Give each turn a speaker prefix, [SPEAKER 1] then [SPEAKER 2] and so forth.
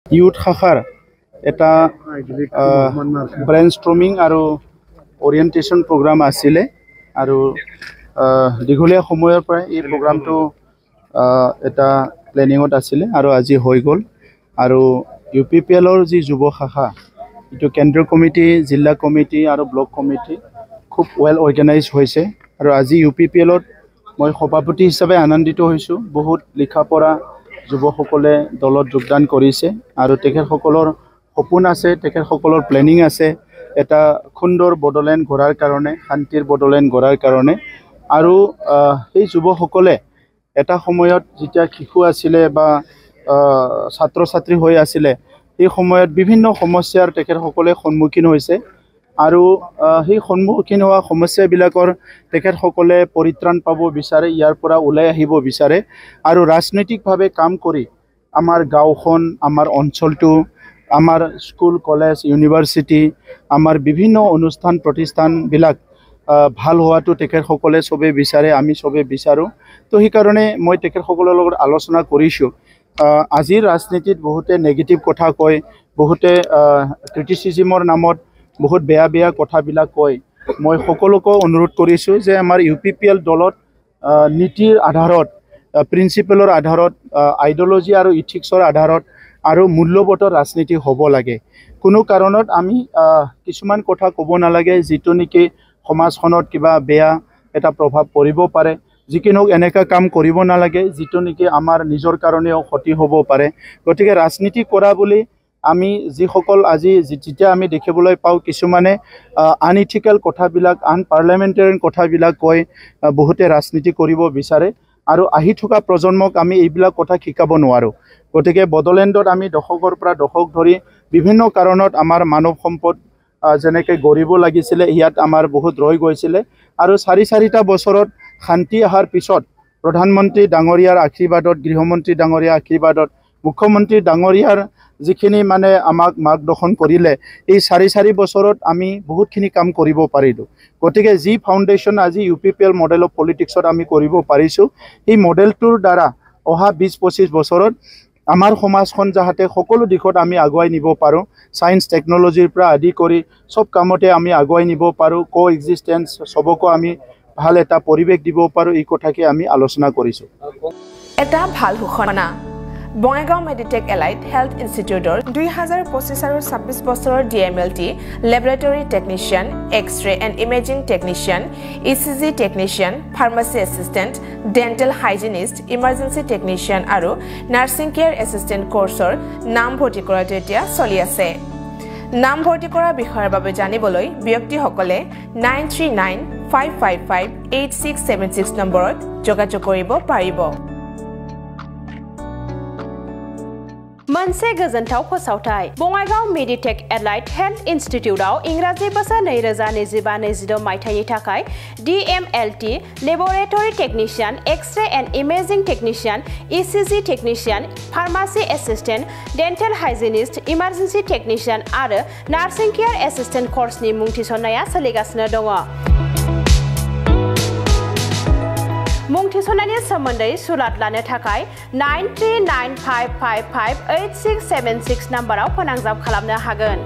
[SPEAKER 1] Youth শাখাৰ এটা ব্ৰেইনষ্টৰ্মিং আৰু অৰিয়েণ্টেশ্যন প্ৰগ্ৰাম আছিলে আৰু দীঘলীয়া সময়ৰ পৰা এই প্ৰগ্ৰামটো এটা প্লেনিঙত আছিলে আৰু আজি হৈ গ'ল আৰু UPPLৰ যি যুৱ শাখা এইটো কেন্দ্ৰীয় কমিটি জিলা কমিটি আৰু ব্লক কমিটি খুব ৱেল অৰ্গেনাইজ হৈছে আৰু আজি UPPLত মই সভাপতি হিচাপে আনন্দিত হৈছোঁ। বহুত লিখা পঢ়া যুৱকসকলে দলত যোগদান কৰিছে আৰু তেখেতসকলৰ সপোন আছে, তেখেতসকলৰ প্লেনিং আছে এটা সুন্দৰ বড়োলেণ্ড গঢ়াৰ কাৰণে, শান্তিৰ বড়োলেণ্ড গঢ়াৰ কাৰণে আৰু সেই যুৱকসকলে এটা সময়ত যেতিয়া শিশু আছিলে বা ছাত্ৰ ছাত্ৰী হৈ আছিলে সেই সময়ত বিভিন্ন সমস্যাৰ তেখেতসকলে সন্মুখীন হৈছে আৰু সেই সন্মুখীন হোৱা সমস্যাবিলাকৰ তেখেতসকলে পৰিত্ৰাণ পাব বিচাৰে, ইয়াৰ পৰা ওলাই আহিব বিচাৰে আৰু ৰাজনৈতিকভাৱে কাম কৰি আমাৰ গাঁওখন, আমাৰ অঞ্চলটো, আমাৰ স্কুল কলেজ ইউনিভাৰ্চিটি, আমাৰ বিভিন্ন অনুষ্ঠান প্ৰতিষ্ঠানবিলাক ভাল হোৱাটো তেখেতসকলে চবেই বিচাৰে, আমি চবেই বিচাৰোঁ। তো সেইকাৰণে মই তেখেতসকলৰ লগত আলোচনা কৰিছোঁ। আজিৰ ৰাজনীতিত বহুতে নেগেটিভ কথা কয়, বহুতে ক্ৰিটিচিজিমৰ নামত বহুত বেয়া বেয়া কথাবিলাক কয়। মই সকলোকে অনুৰোধ কৰিছোঁ যে আমাৰ UPPL দলত নীতিৰ আধাৰত, প্ৰিন্সিপলৰ আধাৰত, আইডিঅলজি আৰু ইথিক্সৰ আধাৰত আৰু মূল্যবোধৰ ৰাজনীতি হ'ব লাগে। কোনো কাৰণত আমি কিছুমান কথা ক'ব নালাগে যিটো নেকি সমাজখনত কিবা বেয়া এটা প্ৰভাৱ পৰিব পাৰে, যিকোনো এনেকুৱা কাম কৰিব নালাগে যিটো নেকি আমাৰ নিজৰ কাৰণেও ক্ষতি হ'ব পাৰে। গতিকে ৰাজনীতি কৰা বুলি আমি যিসকল আজি যেতিয়া আমি দেখিবলৈ পাওঁ কিছুমানে আনইথিকেল কথাবিলাক, আনপাৰ্লিয়ামেণ্টেৰিয়ান কথাবিলাক কয়, বহুতে ৰাজনীতি কৰিব বিচাৰে আৰু আহি থকা প্ৰজন্মক আমি এইবিলাক কথা শিকাব নোৱাৰোঁ। গতিকে বড়োলেণ্ডত আমি দশকৰ পৰা দশক ধৰি বিভিন্ন কাৰণত আমাৰ মানৱ সম্পদ যেনেকৈ গঢ়িব লাগিছিলে ইয়াত আমাৰ বহুত ৰৈ গৈছিলে আৰু চাৰিটা বছৰত শান্তি অহাৰ পিছত প্ৰধানমন্ত্ৰী ডাঙৰীয়াৰ আশীৰ্বাদত, গৃহমন্ত্ৰী ডাঙৰীয়াৰ আশীৰ্বাদত, মুখ্যমন্ত্ৰী ডাঙৰীয়াৰ যিখিনি মানে আমাক মাৰ্গদৰ্শন কৰিলে এই চাৰি বছৰত আমি বহুতখিনি কাম কৰিব পাৰিলোঁ। গতিকে যি ফাউণ্ডেশ্যন আজি UPPL মডেল অফ পলিটিক্সত আমি কৰিব পাৰিছোঁ, এই মডেলটোৰ দ্বাৰা অহা 20-25 বছৰত আমাৰ সমাজখন যাতে সকলো দিশত আমি আগুৱাই নিব পাৰোঁ, ছায়েন্স টেকন'লজিৰ পৰা আদি কৰি চব কামতে আমি আগুৱাই নিব পাৰোঁ, কোএক্সিষ্টেঞ্চ চবকো আমি ভাল এটা পৰিৱেশ দিব পাৰোঁ, এই কথাকে আমি আলোচনা কৰিছোঁ।
[SPEAKER 2] এটা ভাল ঘোষণা বঙাইগাঁও মেডিটেক এলাইড হেল্থ ইনষ্টিটিউটৰ 2025 আৰু 26 বছৰৰ DMLT laboratory technician, X-ray and imaging technician, ECG technician, pharmacy assistant, dental hygienist, emergency technician আৰু নাৰ্ছিং কেয়াৰ এছিষ্টেণ্ট কৰ্চৰ নামভৰ্তি কৰাটো এতিয়া চলি আছে। নামভৰ্তি কৰাৰ বিষয়ৰ বাবে জানিবলৈ ব্যক্তিসকলে 9395558676 নম্বৰত যোগাযোগ কৰিব পাৰিব।
[SPEAKER 3] मोनसे गोजोनथाव फोसावथाय बङाइगाव मेडिटेक एलाइड हेल्थ इन्स्टिट्यूटआव इंराजि बोसोर 2025-26 मायथाइनि थाखाय DMLT laboratory technician, x-ray and imaging technician, ECG technician, pharmacy assistant, dental hygienist, emergency technician आरो नार्सिं केयार एसिस्टेंट कर्सनि मुं थिसननाया सोलिगासिनो दङ। मुं थिसननायनि सोमोन्दै सुलाद लानो थाखाय 9395558676 नाम्बाराव फोनांजाब खालामनो हागोन।